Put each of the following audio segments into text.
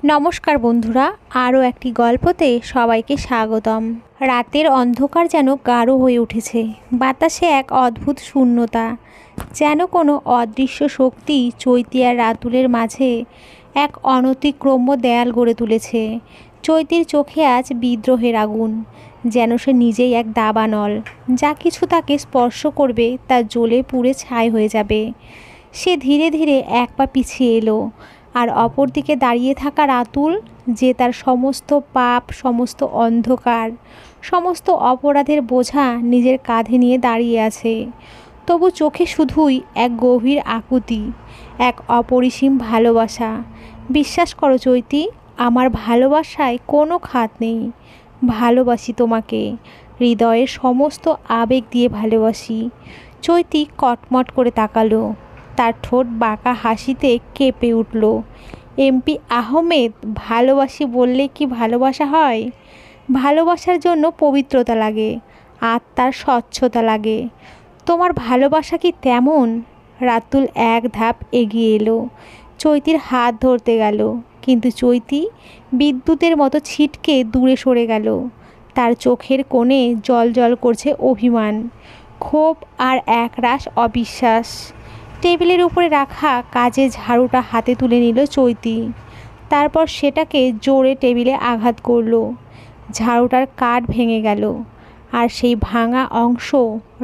নমস্কার বন্ধুরা, আরও একটি গল্পতে সবাইকে স্বাগতম। রাতের অন্ধকার যেন গাঢ় হয়ে উঠেছে। বাতাসে এক অদ্ভুত শূন্যতা, যেন কোনো অদৃশ্য শক্তি চৈতি আর রাতুলের মাঝে এক অনতিক্রম্য দেয়াল গড়ে তুলেছে। চৈতির চোখে আজ বিদ্রোহের আগুন, যেন সে নিজেই এক দাবানল, যা কিছু তাকে স্পর্শ করবে তা জ্বলে পুড়ে ছাই হয়ে যাবে। সে ধীরে ধীরে এক পা পিছিয়ে এলো, আর অপরদিকে দাঁড়িয়ে থাকা রাতুল, যে তার সমস্ত পাপ, সমস্ত অন্ধকার, সমস্ত অপরাধের বোঝা নিজের কাঁধে নিয়ে দাঁড়িয়ে আছে। তবু চোখে শুধুই এক গভীর আকুতি, এক অপরিসীম ভালোবাসা। বিশ্বাস করো চৈতি, আমার ভালোবাসায় কোনো খাত নেই। ভালোবাসি তোমাকে, হৃদয়ের সমস্ত আবেগ দিয়ে ভালোবাসি। চৈতি কটমট করে তাকালো, তার ঠোঁট বাঁকা হাসিতে কেঁপে উঠল। এমপি আহমেদ, ভালোবাসি বললে কি ভালোবাসা হয়? ভালোবাসার জন্য পবিত্রতা লাগে, আত্মার স্বচ্ছতা লাগে। তোমার ভালোবাসা কি তেমন? রাতুল এক ধাপ এগিয়ে এলো, চৈতির হাত ধরতে গেল, কিন্তু চৈতি বিদ্যুতের মতো ছিটকে দূরে সরে গেল। তার চোখের কোণে জল জল করছে অভিমান, ক্ষোভ আর একরাশ অবিশ্বাস। টেবিলের উপরে রাখা কাচের ঝাড়ুটা হাতে তুলে নিল চৈতি, তারপর সেটাকে জোরে টেবিলে আঘাত করলো। ঝাড়ুটার কাঠ ভেঙে গেল, আর সেই ভাঙা অংশ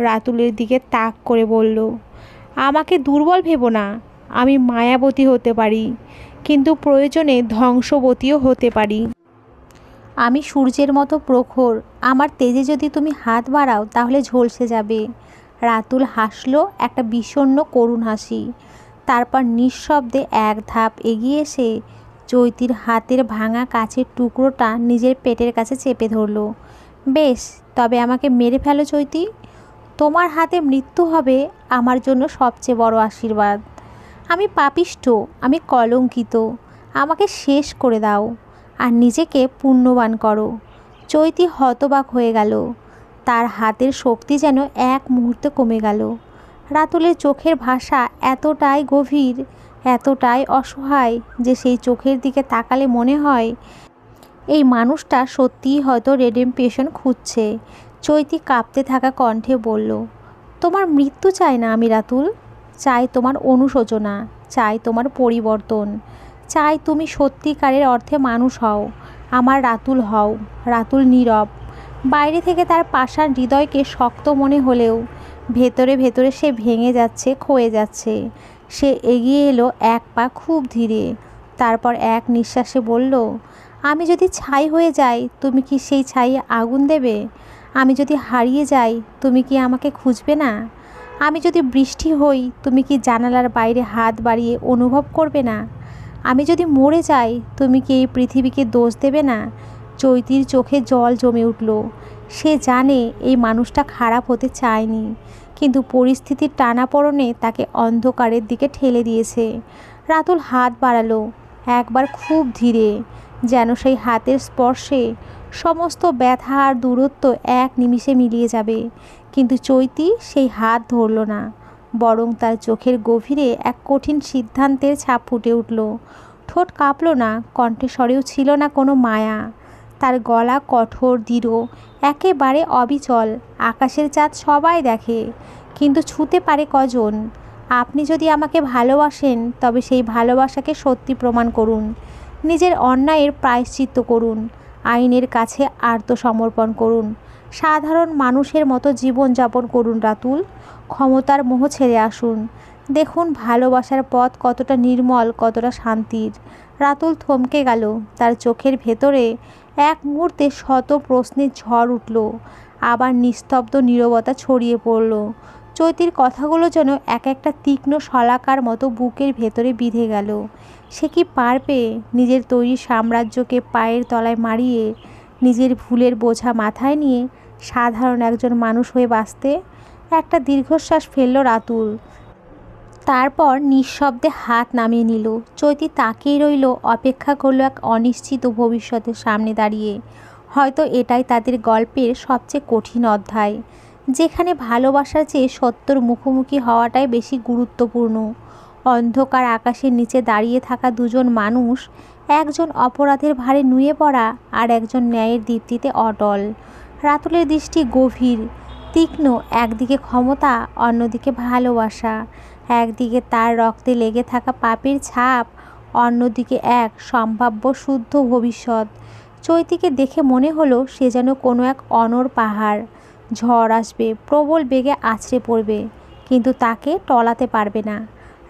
রাতুলের দিকে তাক করে বলল, আমাকে দুর্বল ভেবো না। আমি মায়াবতী হতে পারি, কিন্তু প্রয়োজনে ধ্বংসবতীও হতে পারি। আমি সূর্যের মতো প্রখর, আমার তেজে যদি তুমি হাত বাড়াও তাহলে ঝলসে যাবে। রাতুল হাসলো, একটা বিষণ্ণ করুণ হাসি। তারপর নিঃশব্দে এক ধাপ এগিয়ে এসে চৈতির হাতের ভাঙা কাচের টুকরোটা নিজের পেটের কাছে চেপে ধরল। বেশ, তবে আমাকে মেরে ফেলো চৈতি। তোমার হাতে মৃত্যু হবে আমার জন্য সবচেয়ে বড় আশীর্বাদ। আমি পাপিষ্ঠ, আমি কলঙ্কিত, আমাকে শেষ করে দাও আর নিজেকে পুণ্যবান করো। চৈতি হতবাক হয়ে গেল, তার হাতের শক্তি যেন এক মুহূর্তে কমে গেল। রাতুলের চোখের ভাষা এতটাই গভীর, এতটাই অসহায় যে সেই চোখের দিকে তাকালে মনে হয় এই মানুষটা সত্যিই হয়তো রেডেমপশন খুঁজছে। চৈতি কাঁপতে থাকা কণ্ঠে বলল, তোমার মৃত্যু চাই না আমি রাতুল, চাই তোমার অনুশোচনা, চাই তোমার পরিবর্তন, চাই তুমি সত্যিকারের অর্থে মানুষ হও, আমার রাতুল হও। রাতুল নীরব, বাইরে থেকে তার পাষাণ হৃদয়কে শক্ত মনে হলেও ভেতরে ভেতরে সে ভেঙে যাচ্ছে, ক্ষয়ে যাচ্ছে। সে এগিয়ে এলো এক পা, খুব ধীরে, তারপর এক নিঃশ্বাসে বলল, আমি যদি ছাই হয়ে যাই তুমি কি সেই ছাইয়ে আগুন দেবে? আমি যদি হারিয়ে যাই তুমি কি আমাকে খুঁজবে না? আমি যদি বৃষ্টি হই তুমি কি জানালার বাইরে হাত বাড়িয়ে অনুভব করবে না? আমি যদি মরে যাই তুমি কি এই পৃথিবীকে দোষ দেবে না? চৈতির চোখে জল জমে উঠল। সে জানে এই মানুষটা খারাপ হতে চায়নি, কিন্তু পরিস্থিতির টানাপোড়েনে তাকে অন্ধকারের দিকে ঠেলে দিয়েছে। রাতুল হাত বাড়ালো, একবার খুব ধীরে, যেন সেই হাতের স্পর্শে সমস্ত ব্যথা আর দূরত্ব এক নিমিষে মিলিয়ে যাবে। কিন্তু চৈতি সেই হাত ধরল না, বরং তার চোখের গভীরে এক কঠিন সিদ্ধান্তের ছাপ ফুটে উঠল। ঠোঁট কাঁপল না, কণ্ঠস্বরেও ছিল না কোনো মায়া। তার গলা কঠোর, দৃঢ়, একেবারে অবিচল। আকাশের চাঁদ সবাই দেখে, কিন্তু ছুঁতে পারে কজন? আপনি যদি আমাকে ভালোবাসেন তবে সেই ভালোবাসাকে সত্যি প্রমাণ করুন। নিজের অন্যায়ের প্রায়শ্চিত্ত করুন, আইনের কাছে আত্মসমর্পণ করুন, সাধারণ মানুষের মতো জীবনযাপন করুন। রাতুল, ক্ষমতার মোহ ছেড়ে আসুন। দেখুন ভালোবাসার পথ কতটা নির্মল, কতটা শান্তির। রাতুল থমকে গেল, তার চোখের ভেতরে এক মুহূর্তে শত প্রশ্নের ঝড় উঠল। আবার নিস্তব্ধ নীরবতা ছড়িয়ে পড়ল। চৈতির কথাগুলো যেন এক একটা তীক্ষ্ণ শলাকার মতো বুকের ভেতরে বিঁধে গেল। সে কি পারবে নিজের তৈরি সাম্রাজ্যকে পায়ের তলায় মারিয়ে, নিজের ভুলের বোঝা মাথায় নিয়ে সাধারণ একজন মানুষ হয়ে বাঁচতে? একটা দীর্ঘশ্বাস ফেলল রাতুল, তারপর নিঃশব্দে হাত নামিয়ে নিল। চৈতি তাকিয়ে রইল, অপেক্ষা করলো এক অনিশ্চিত ভবিষ্যতের সামনে দাঁড়িয়ে। হয়তো এটাই তাদের গল্পের সবচেয়ে কঠিন অধ্যায়, যেখানে ভালোবাসার চেয়ে সত্যর মুখোমুখি হওয়াটাই বেশি গুরুত্বপূর্ণ। অন্ধকার আকাশের নিচে দাঁড়িয়ে থাকা দুজন মানুষ, একজন অপরাধের ভারে নুয়ে পড়া আর একজন ন্যায়ের দীপ্তিতে অটল। রাতুলের দৃষ্টি গভীর, তীক্ষ্ণ, একদিকে ক্ষমতা, অন্যদিকে ভালোবাসা, একদিকে তার রক্তে লেগে থাকা পাপের ছাপ, অন্যদিকে এক সম্ভাব্য শুদ্ধ ভবিষ্যৎ। চৈতিকে দেখে মনে হলো সে যেন কোনো এক অনড় পাহাড়। ঝড় আসবে, প্রবল বেগে আছড়ে পড়বে, কিন্তু তাকে টলাতে পারবে না।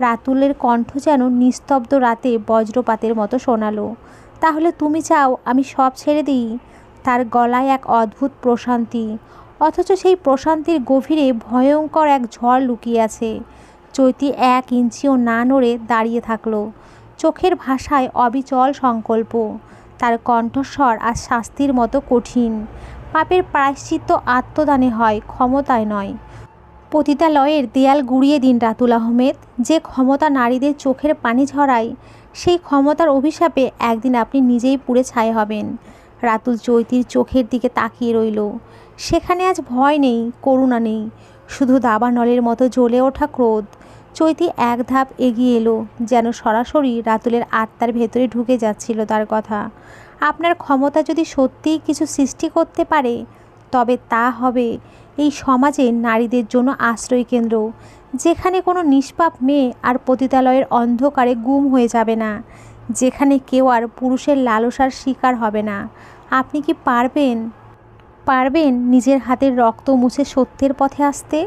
রাতুলের কণ্ঠ যেন নিস্তব্ধ রাতে বজ্রপাতের মতো শোনালো। তাহলে তুমি চাও আমি সব ছেড়ে দিই? তার গলায় এক অদ্ভুত প্রশান্তি, অথচ সেই প্রশান্তির গভীরে ভয়ঙ্কর এক ঝড় লুকিয়ে আছে। চৈতি 1 ইঞ্চিও না নড়ে দাঁড়িয়ে থাকলো, চোখের ভাষায় অবিচল সংকল্প। তার কণ্ঠস্বর আজ শাস্তির মতো কঠিন। পাপের প্রায়শ্চিত্ত আত্মদানে হয়, ক্ষমতায় নয়। পতিতালয়ের দেয়াল গুড়িয়ে দিন রাতুল আহমেদ। যে ক্ষমতা নারীদের চোখের পানি ঝরায়, সেই ক্ষমতার অভিশাপে একদিন আপনি নিজেই পুড়ে ছাই হবেন। রাতুল চৈতির চোখের দিকে তাকিয়ে রইল। সেখানে আজ ভয় নেই, করুণা নেই, শুধু দাবানলের মতো জ্বলে ওঠা ক্রোধ। চৈতি এক ধাপ এগিয়ে এলো, যেন সরাসরি রাতুলের আত্মার ভেতরে ঢুকে যাচ্ছিল তার কথা। আপনার ক্ষমতা যদি সত্যিই কিছু সৃষ্টি করতে পারে, তবে তা হবে এই সমাজে নারীদের জন্য আশ্রয় কেন্দ্র, যেখানে কোনো নিষ্পাপ মেয়ে আর পতিতালয়ের অন্ধকারে গুম হয়ে যাবে না, যেখানে কেউ আর পুরুষের লালসার শিকার হবে না। আপনি কি পারবেন নিজের হাতের রক্ত মুছে সত্যের পথে আসতে?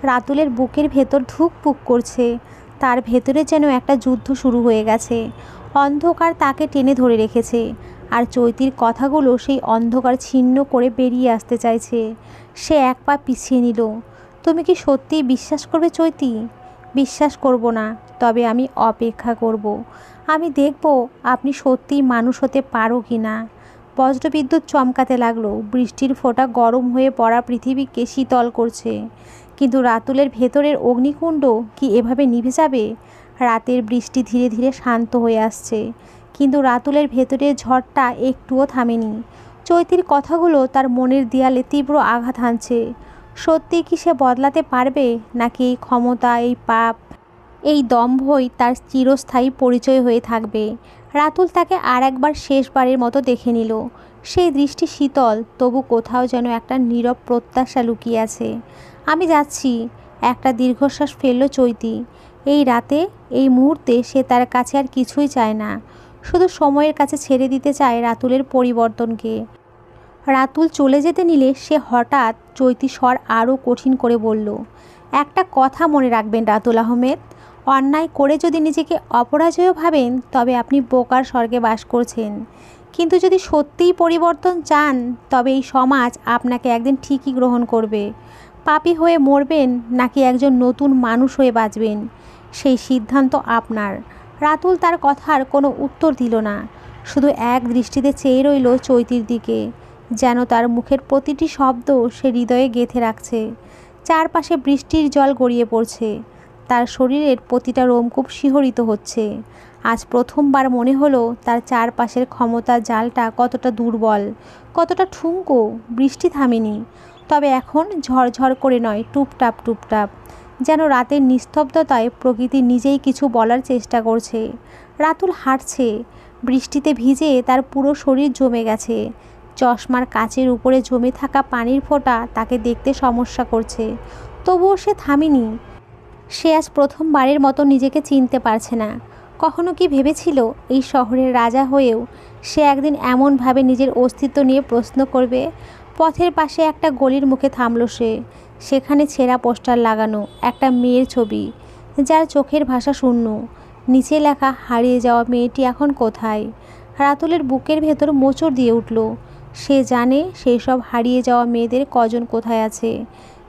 রাতুলের বুকের ভেতর ধুকপুক করছে। তার ভেতরে যেন একটা যুদ্ধ শুরু হয়ে গেছে। অন্ধকার তাকে টেনে ধরে রেখেছে, আর চৈতির কথাগুলো সেই অন্ধকার ছিন্ন করে বেরিয়ে আসতে চাইছে। সে এক পা পিছিয়ে নিল। তুমি কি সত্যিই বিশ্বাস করবে চৈতি? বিশ্বাস করব না, তবে আমি অপেক্ষা করব। আমি দেখব আপনি সত্যিই মানুষ হতে পারো কি না। বজ্রবিদ্যুৎ চমকাতে লাগলো। বৃষ্টির ফোঁটা গরম হয়ে পড়া পৃথিবীকে শীতল করছে। কিন্তু রাতুলের ভেতরের অগ্নিকুণ্ড কি এভাবে নিভে যাবে? রাতের বৃষ্টি ধীরে ধীরে শান্ত হয়ে আসছে, কিন্তু রাতুলের ভেতরের ঝড়টা একটুও থামেনি। চৈতির কথাগুলো তার মনের দেয়ালে তীব্র আঘাত হানছে। সত্যি কি সে বদলাতে পারবে, নাকি এই ক্ষমতা, এই পাপ, এই দম্ভই তার চিরস্থায়ী পরিচয় হয়ে থাকবে? রাতুল তাকে আর একবার শেষবারের মতো দেখে নিল। সেই দৃষ্টি শীতল, তবু কোথাও যেন একটা নীরব প্রত্যাশা লুকিয়ে আছে। আমি যাচ্ছি, একটা দীর্ঘশ্বাস ফেলল চৈতি। এই রাতে, এই মুহূর্তে সে তার কাছে আর কিছুই চায় না, শুধু সময়ের কাছে ছেড়ে দিতে চায় রাতুলের পরিবর্তনকে। রাতুল চলে যেতে নিলে সে হঠাৎ চৈতি স্বর আরও কঠিন করে বলল, একটা কথা মনে রাখবেন রাতুল আহমেদ, অন্যায় করে যদি নিজেকে অপরাজেয় ভাবেন, তবে আপনি বোকার স্বর্গে বাস করছেন। কিন্তু যদি সত্যিই পরিবর্তন চান, তবে এই সমাজ আপনাকে একদিন ঠিকই গ্রহণ করবে। পাপী হয়ে মরবেন, নাকি একজন নতুন মানুষ হয়ে বাঁচবেন, সেই সিদ্ধান্ত আপনার। রাতুল তার কথার কোনো উত্তর দিল না, শুধু এক দৃষ্টিতে চেয়ে রইল চৈতির দিকে, যেন তার মুখের প্রতিটি শব্দ সে হৃদয়ে গেঁথে রাখছে। চারপাশে বৃষ্টির জল গড়িয়ে পড়ছে, তার শরীরের প্রতিটা রোমকূপ শিহরিত হচ্ছে। আজ প্রথমবার মনে হলো তার চারপাশের ক্ষমতার জালটা কতটা দুর্বল, কতটা ঠুনকো। বৃষ্টি থামেনি, তবে এখন ঝরঝর করে নয়, টুপটাপ টুপটাপ, যেন রাতের নিস্তব্ধতায় প্রকৃতি নিজেই কিছু বলার চেষ্টা করছে। রাতুল হাঁটছে, বৃষ্টিতে ভিজে তার পুরো শরীর জমে গেছে। চশমার কাচের উপরে জমে থাকা পানির ফোঁটা তাকে দেখতে সমস্যা করছে, তবুও সে থামেনি। সে আজ প্রথমবারের মতো নিজেকে চিনতে পারছে না। কখনো কি ভেবেছিল এই শহরের রাজা হয়েও সে একদিন এমনভাবে নিজের অস্তিত্ব নিয়ে প্রশ্ন করবে? পথের পাশে একটা গলির মুখে থামল সে। সেখানে ছেঁড়া পোস্টার লাগানো একটা মেয়ের ছবি, যার চোখের ভাষা শূন্য। নিচে লেখা, হারিয়ে যাওয়া মেয়েটি এখন কোথায়? রাতুলের বুকের ভেতর মোচড় দিয়ে উঠল। সে জানে সেই সব হারিয়ে যাওয়া মেয়েদের কজন কোথায় আছে।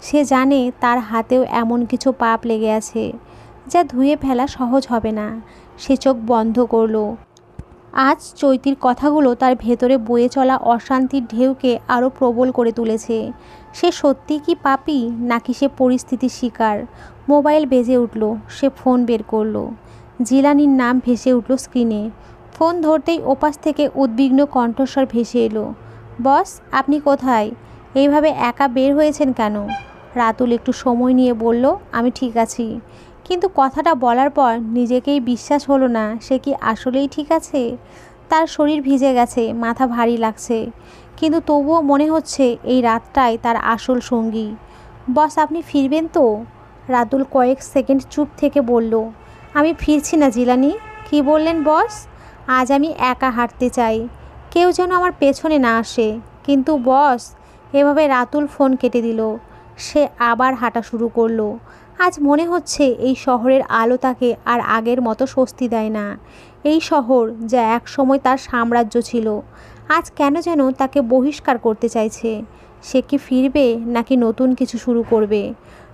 সে জানে তার হাতেও এমন কিছু পাপ লেগে আছে, যা ধুয়ে ফেলা সহজ হবে না। সে চোখ বন্ধ করল। আজ চৈতির কথাগুলো তার ভেতরে বয়ে চলা অশান্তির ঢেউকে আরও প্রবল করে তুলেছে। সে সত্যি কি পাপী, নাকি সে পরিস্থিতির শিকার? মোবাইল বেজে উঠল। সে ফোন বের করল। জিলানির নাম ভেসে উঠল স্ক্রিনে। ফোন ধরতেই ওপাশ থেকে উদ্বিগ্ন কণ্ঠস্বর ভেসে এলো, বস আপনি কোথায়? এইভাবে একা বের হয়েছেন কেন? রাতুল একটু সময় নিয়ে বলল, আমি ঠিক আছি, কিন্তু কথাটা বলার পর নিজেকেই বিশ্বাস হলো না সে কি আসলেই ঠিক আছে। তার শরীর ভিজে গেছে, মাথা ভারী লাগছে, কিন্তু তবুও মনে হচ্ছে এই রাতটাই তার আসল সঙ্গী। বস, আপনি ফিরবেন তো? রাতুল কয়েক সেকেন্ড চুপ থেকে বলল, আমি ফিরছি না জিলানি। কি বললেন বস? আজ আমি একা হাঁটতে চাই, কেউ যেন আমার পেছনে না আসে। কিন্তু বস, এভাবে রাতুল ফোন কেটে দিল। সে আবার হাঁটা শুরু করলো। আজ মনে হচ্ছে এই শহরের আলো তাকে আর আগের মতো স্বস্তি দেয় না। এই শহর যা এক সময় তার সাম্রাজ্য ছিল, আজ কেন যেন তাকে বহিষ্কার করতে চাইছে। সে কি ফিরবে নাকি নতুন কিছু শুরু করবে?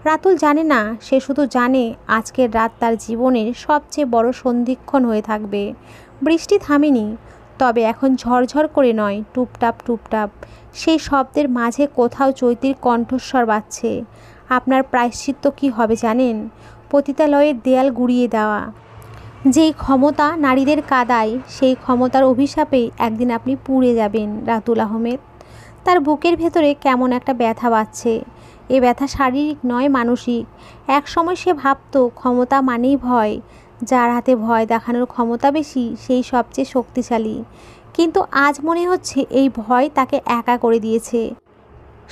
রাতুল জানে না, সে শুধু জানে আজকের রাত তার জীবনের সবচেয়ে বড় সন্ধিক্ষণ হয়ে থাকবে। বৃষ্টি থামেনি, তবে এখন ঝরঝর করে নয়, টুপটাপ টুপটাপ। সেই শব্দের মাঝে কোথাও চৈতির কণ্ঠস্বর বাজছে। আপনার প্রায়শ্চিত্ত কি হবে জানেন? পতিতালয়ের দেয়াল গুড়িয়ে দেওয়া। যেই ক্ষমতা নারীদের কাদায়, সেই ক্ষমতার অভিশাপে একদিন আপনি পুড়ে যাবেন রাতুল আহমেদ। তার বুকের ভেতরে কেমন একটা ব্যথা বাজছে। এ ব্যথা শারীরিক নয়, মানসিক। এক সময় সে ভাবত ক্ষমতা মানেই ভয়, যার হাতে ভয় দেখানোর ক্ষমতা বেশি সেই সবচেয়ে শক্তিশালী। কিন্তু আজ মনে হচ্ছে এই ভয় তাকে একা করে দিয়েছে।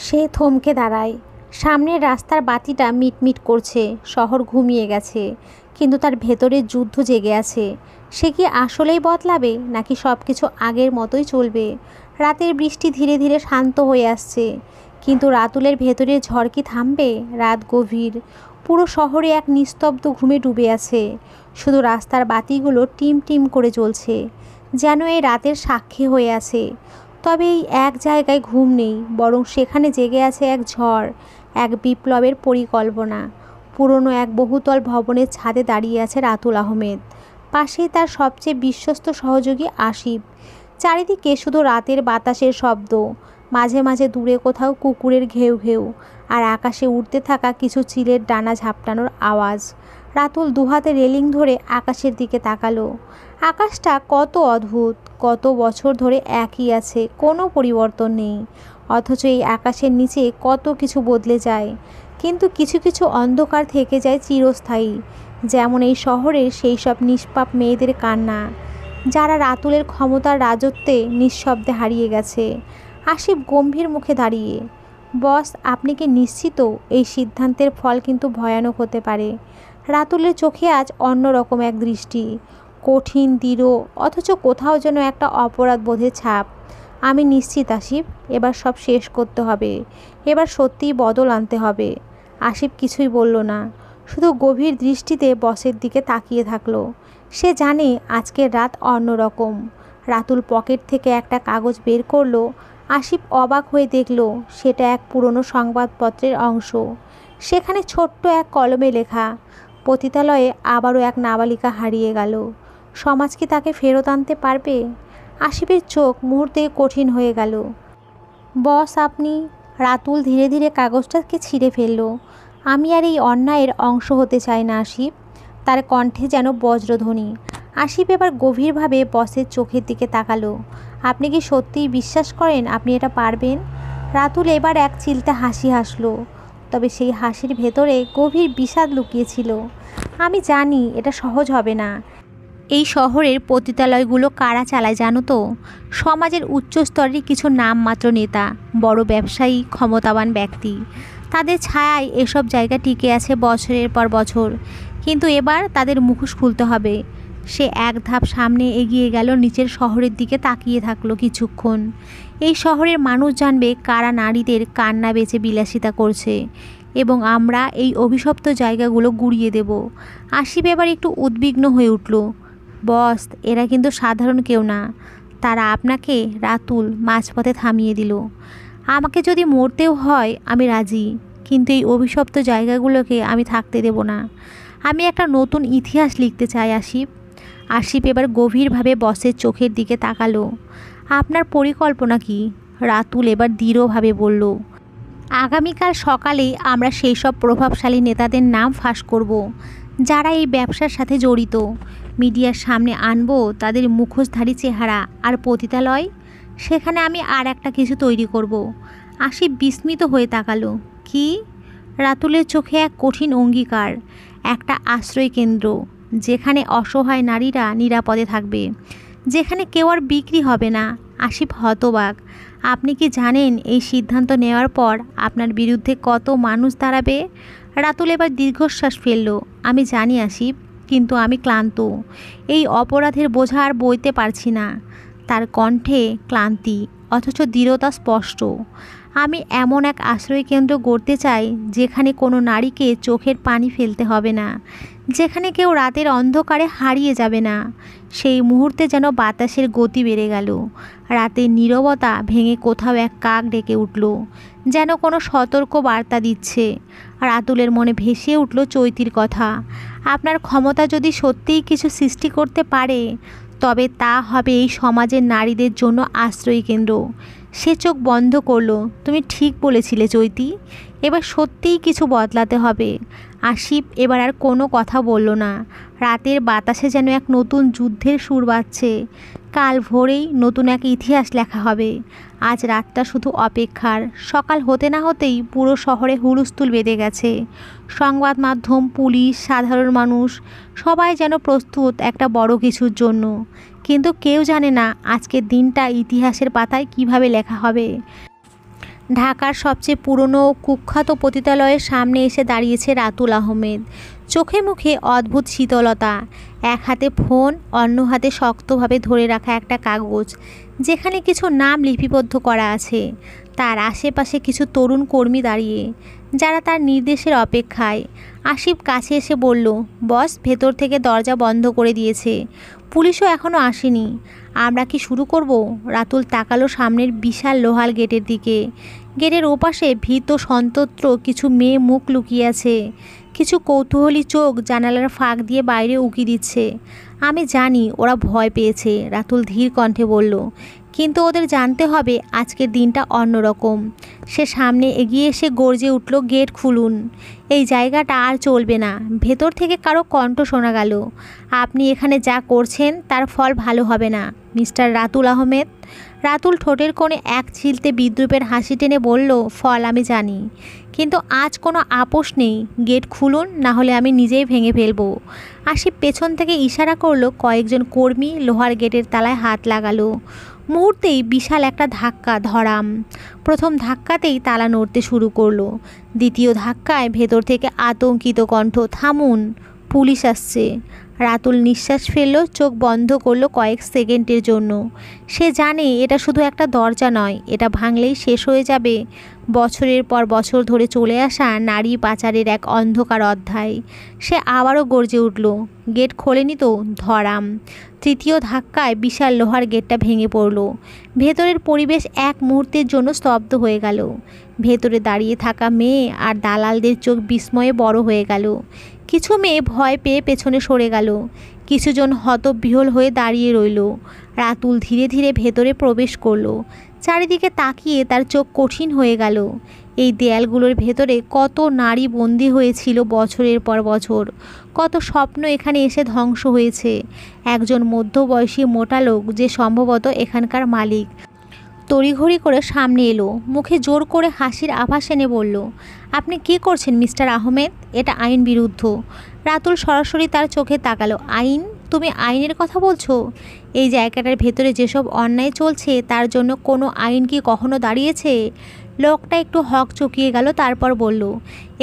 সে থমকে দাঁড়ায়। সামনের রাস্তার বাতিটা মিটমিট করছে, শহর ঘুমিয়ে গেছে, কিন্তু তার ভেতরে যুদ্ধ জেগে আছে। সে কি আসলেই বদলাবে নাকি সব কিছু আগের মতোই চলবে? রাতের বৃষ্টি ধীরে ধীরে শান্ত হয়ে আসছে, কিন্তু রাতুলের ভেতরের ঝড় কি থামবে? রাত গভীর, পুরো শহরে এক নিস্তব্ধ ঘুমে ডুবে আছে। শুধু রাস্তার বাতিগুলো টিম টিম করে জ্বলছে, যেন এই রাতের সাক্ষী হয়ে আছে। তবে এই এক জায়গায় ঘুম নেই, বরং সেখানে জেগে আছে এক ঝড়, এক বিপ্লবের পরিকল্পনা। পুরনো এক বহুতল ভবনের ছাদে দাঁড়িয়ে আছে রাতুল আহমেদ। পাশেই তার সবচেয়ে বিশ্বস্ত সহযোগী আসিফ। চারিদিকে শুধু রাতের বাতাসের শব্দ, মাঝে মাঝে দূরে কোথাও কুকুরের ঘেউ ঘেউ, আর আকাশে উড়তে থাকা কিছু চিলের ডানা ঝাপটানোর আওয়াজ। রাতুল দুহাতে রেলিং ধরে আকাশের দিকে তাকালো। আকাশটা কত অদ্ভুত, কত বছর ধরে একই আছে, কোনো পরিবর্তন নেই। অথচ এই আকাশের নিচে কত কিছু বদলে যায়, কিন্তু কিছু কিছু অন্ধকার থেকে যায় চিরস্থায়ী। যেমন এই শহরের সেই সব নিষ্পাপ মেয়েদের কান্না, যারা রাতুলের ক্ষমতার রাজত্বে নিঃশব্দে হারিয়ে গেছে। আসিফ গম্ভীর মুখে দাঁড়িয়ে, বস, আপনি কি নিশ্চিত এই সিদ্ধান্তের ফল কিন্তু ভয়ানক হতে পারে? রাতুলের চোখে আজ অন্যরকম এক দৃষ্টি, কঠিন, দৃঢ়, অথচ কোথাও যেন একটা অপরাধ বোধের ছাপ। আমি নিশ্চিত আসিফ, এবার সব শেষ করতে হবে, এবার সত্যিই বদল আনতে হবে। আসিফ কিছুই বলল না, শুধু গভীর দৃষ্টিতে বসের দিকে তাকিয়ে থাকলো। সে জানে আজকের রাত অন্যরকম। রাতুল পকেট থেকে একটা কাগজ বের করলো। আসিফ অবাক হয়ে দেখল সেটা এক পুরনো সংবাদপত্রের অংশ। সেখানে ছোট্ট এক কলমে লেখা, পতিতালয়ে আবারও এক নাবালিকা হারিয়ে গেল, সমাজ কি তাকে ফেরত আনতে পারবে? আসিফের চোখ মুহূর্তে কঠিন হয়ে গেল। বস, আপনি? রাতুল ধীরে ধীরে কাগজটাকে ছিঁড়ে ফেলল। আমি আর এই অন্যায়ের অংশ হতে চাই না আসিফ। তার কণ্ঠে যেন বজ্রধ্বনি। আসিফ এবার গভীরভাবে বসের চোখের দিকে তাকালো। আপনি কি সত্যিই বিশ্বাস করেন আপনি এটা পারবেন? রাতুল এবার এক চিলতে হাসি হাসলো, তবে সেই হাসির ভেতরে গভীর বিষাদ লুকিয়েছিল। আমি জানি এটা সহজ হবে না। এই শহরের পতিতালয়গুলো কারা চালায় জানো তো? সমাজের উচ্চ স্তরের কিছু নামমাত্র নেতা, বড় ব্যবসায়ী, ক্ষমতাবান ব্যক্তি। তাদের ছায়ায় এসব জায়গা টিকে আছে বছরের পর বছর। কিন্তু এবার তাদের মুখোশ খুলতে হবে। সে এক ধাপ সামনে এগিয়ে গেল, নিচের শহরের দিকে তাকিয়ে থাকলো কিছুক্ষণ। এই শহরের মানুষ জানবে কারা নারীদের কান্না বেচে বিলাসিতা করছে, এবং আমরা এই অভিশপ্ত জায়গাগুলো গুড়িয়ে দেব। আসিফ এবার একটু উদ্বিগ্ন হয়ে উঠল। বস, এরা কিন্তু সাধারণ কেউ না। তারা আপনাকে, রাতুল মাঝপথে থামিয়ে দিল। আমাকে যদি মরতেও হয় আমি রাজি, কিন্তু এই অভিশপ্ত জায়গাগুলোকে আমি থাকতে দেব না। আমি একটা নতুন ইতিহাস লিখতে চাই আসিফ। আসিফ এবার গভীরভাবে বসের চোখের দিকে তাকালো। আপনার পরিকল্পনা কি? রাতুল এবার দৃঢ়ভাবে বলল, আগামীকাল সকালে আমরা সেই সব প্রভাবশালী নেতাদের নাম ফাঁস করব, যারা এই ব্যবসার সাথে জড়িত। মিডিয়ার সামনে আনবো তাদের মুখোশধারী চেহারা। আর পতিতালয়, সেখানে আমি আর একটা কিছু তৈরি করব। আসিফ বিস্মিত হয়ে তাকালো। কি? রাতুলের চোখে এক কঠিন অঙ্গীকার, একটা আশ্রয় কেন্দ্র, যেখানে অসহায় নারীরা নিরাপদে থাকবে, যেখানে কেউ আর বিক্রি হবে না। আসিফ হতবাক। আপনি কি জানেন এই সিদ্ধান্ত নেওয়ার পর আপনার বিরুদ্ধে কত মানুষ দাঁড়াবে? রাতুল এবার দীর্ঘশ্বাস ফেলল। আমি জানি আসিফ, কিন্তু আমি ক্লান্ত। এই অপরাধের বোঝা আর বইতে পারছি না। তার কণ্ঠে ক্লান্তি অথচ দৃঢ়তা স্পষ্ট। আমি এমন এক আশ্রয়কেন্দ্র গড়তে চাই যেখানে কোনো নারীকে চোখের পানি ফেলতে হবে না, যেখানে কেউ রাতের অন্ধকারে হারিয়ে যাবে না। সেই মুহূর্তে যেন বাতাসের গতি বেড়ে গেল। রাতের নীরবতা ভেঙে কোথাও এক কাক ডেকে উঠল, যেন কোনো সতর্ক বার্তা দিচ্ছে। রাতুলের মনে ভেসে উঠল চৈতির কথা। আপনার ক্ষমতা যদি সত্যিই কিছু সৃষ্টি করতে পারে, তবে তা হবে এই সমাজের নারীদের জন্য আশ্রয় কেন্দ্র। সে চোখ বন্ধ করলো। তুমি ঠিক বলেছিলে চৈতি, এবার সত্যিই কিছু বদলাতে হবে। আসিফ এবার আর কোনো কথা বলল না। রাতের বাতাসে যেন এক নতুন যুদ্ধের সুর বাজছে। কাল ভোরেই নতুন এক ইতিহাস লেখা হবে। আজ রাতটা শুধু অপেক্ষার। সকাল হতে না হতেই পুরো শহরে হুলস্থুল বেঁধে গেছে। সংবাদ মাধ্যম, পুলিশ, সাধারণ মানুষ সবাই যেন প্রস্তুত একটা বড় কিছুর জন্য। কিন্তু কেউ জানে না আজকের দিনটা ইতিহাসের পাতায় কিভাবে লেখা হবে। ঢাকার সবচেয়ে পুরনো কুখ্যাত পতিতালয়ের সামনে এসে দাঁড়িয়েছে রাতুল আহমেদ। চোখে মুখে অদ্ভুত শীতলতা। এক হাতে ফোন, অন্য হাতে শক্তভাবে ধরে রাখা একটা কাগজ, যেখানে কিছু নাম লিপিবদ্ধ করা আছে। তার আশেপাশে কিছু তরুণ কর্মী দাঁড়িয়ে, যারা তার নির্দেশের অপেক্ষায়। আসিফ কাছে এসে বলল, বস ভেতর থেকে দরজা বন্ধ করে দিয়েছে, পুলিশও এখনও আসেনি। আমরা কি শুরু করব? রাতুল তাকালো সামনের বিশাল লোহার গেটের দিকে। গেটের ওপাশে ভীত সন্তত্র কিছু মেয়ে মুখ লুকিয়ে আছে। কিছু কৌতূহলী চোখ জানালার ফাঁক দিয়ে বাইরে উকি দিচ্ছে। আমি জানি ওরা ভয় পেয়েছে, রাতুল ধীর কণ্ঠে বলল, কিন্তু ওদের জানতে হবে আজকের দিনটা অন্যরকম। সে সামনে এগিয়ে এসে গর্জে উঠল, গেট খুলুন। এই জায়গাটা আর চলবে না। ভেতর থেকে কারো কণ্ঠ শোনা গেল, আপনি এখানে যা করছেন তার ফল ভালো হবে না মিস্টার রাতুল আহমেদ। রাতুল ঠোঁটের কোণে এক ছিলতে বিদ্রুপের হাসি টেনে বলল, ফল আমি জানি, কিন্তু আজ কোনো আপোষ নেই। গেট খুলুন, না হলে আমি নিজেই ভেঙে ফেলবো। আসিফ পেছন থেকে ইশারা করলো। কয়েকজন কর্মী লোহার গেটের তালায় হাত লাগালো। মুহূর্তেই বিশাল একটা ধাক্কা, ধরাম। প্রথম ধাক্কাতেই তালা নড়তে শুরু করলো। দ্বিতীয় ধাক্কায় ভেতর থেকে আতঙ্কিত কণ্ঠ, থামুন, পুলিশ আসছে। রাতুল নিঃশ্বাস ফেলল, চোখ বন্ধ করলো কয়েক সেকেন্ডের জন্য। সে জানে এটা শুধু একটা দরজা নয়, এটা ভাঙলেই শেষ হয়ে যাবে বছরের পর বছর ধরে চলে আসা নারী পাচারের এক অন্ধকার অধ্যায়। সে আবারও গর্জে উঠল, গেট খোলেনি তো, ধরাম। তৃতীয় ধাক্কায় বিশাল লোহার গেটটা ভেঙে পড়ল। ভেতরের পরিবেশ এক মুহূর্তের জন্য স্তব্ধ হয়ে গেল। ভেতরে দাঁড়িয়ে থাকা মেয়ে আর দালালদের চোখ বিস্ময়ে বড় হয়ে গেল। কিছু মেয়ে ভয় পেয়ে পেছনে সরে গেল, কিছুজন হতবিহ্বল হয়ে দাঁড়িয়ে রইল। রাতুল ধীরে ধীরে ভেতরে প্রবেশ করলো। চারিদিকে তাকিয়ে তার চোখ কঠিন হয়ে গেল। এই দেয়ালগুলোর ভেতরে কত নারী বন্দী হয়েছিল বছরের পর বছর, কত স্বপ্ন এখানে এসে ধ্বংস হয়েছে। একজন মধ্যবয়সী মোটা লোক, যে সম্ভবত এখানকার মালিক, তড়িঘড়ি করে সামনে এলো। মুখে জোর করে হাসির আভাস এনে বলল, আপনি কি করছেন মিস্টার আহমেদ? এটা আইন বিরুদ্ধ। রাতুল সরাসরি তার চোখে তাকালো। আইন? তুমি আইনের কথা বলছো? এই জায়গাটার ভেতরে যেসব অন্যায় চলছে তার জন্য কোনো আইন কি কখনো দাঁড়িয়েছে? লোকটা একটু হক চকিয়ে গেল, তারপর বলল,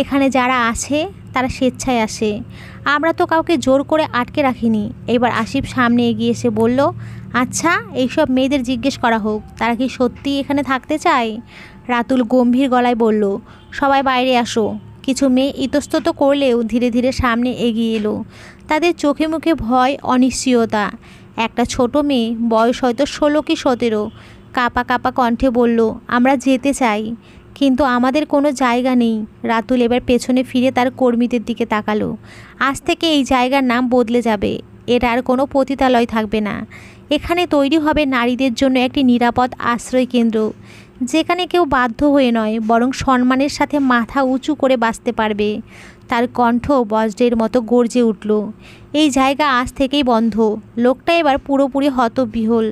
এখানে যারা আছে তারা স্বেচ্ছায় আসে, আমরা তো কাউকে জোর করে আটকে রাখিনি। এবার আসিফ সামনে এগিয়ে এসে বলল, আচ্ছা এইসব মেয়েদের জিজ্ঞেস করা হোক, তারা কি সত্যিই এখানে থাকতে চায়? রাতুল গম্ভীর গলায় বলল, সবাই বাইরে আসো। কিছু মেয়ে ইতস্তত করলেও ধীরে ধীরে সামনে এগিয়ে এলো। তাদের চোখে মুখে ভয়, অনিশ্চয়তা। একটা ছোট মেয়ে, বয়স হয়তো 16 কি 17, কাঁপা কাঁপা কণ্ঠে বলল, আমরা যেতে চাই, কিন্তু আমাদের কোনো জায়গা নেই। রাতুল এবার পেছনে ফিরে তার কর্মীদের দিকে তাকালো। আজ থেকে এই জায়গার নাম বদলে যাবে। এটা আর কোনো পতিতালয় থাকবে না। এখানে তৈরি হবে নারীদের জন্য একটি নিরাপদ আশ্রয় কেন্দ্র, যেখানে কেউ বাধ্য হয়ে নয়, বরং সম্মানের সাথে মাথা উঁচু করে বাঁচতে পারবে। তার কণ্ঠ বজ্রের মতো গর্জে উঠল, এই জায়গা আজ থেকেই বন্ধ। লোকটা এবার পুরোপুরি হতবিহ্বল।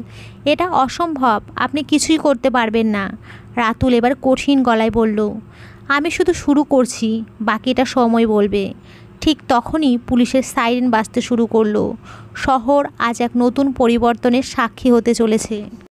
এটা অসম্ভব, আপনি কিছুই করতে পারবেন না। রাতুল এবার কঠিন গলায় বলল, আমি শুধু শুরু করছি, বাকিটা সময় বলবে। ঠিক তখনই পুলিশের সাইরেন বাজতে শুরু করলো। শহর আজ এক নতুন পরিবর্তনের সাক্ষী হতে চলেছে।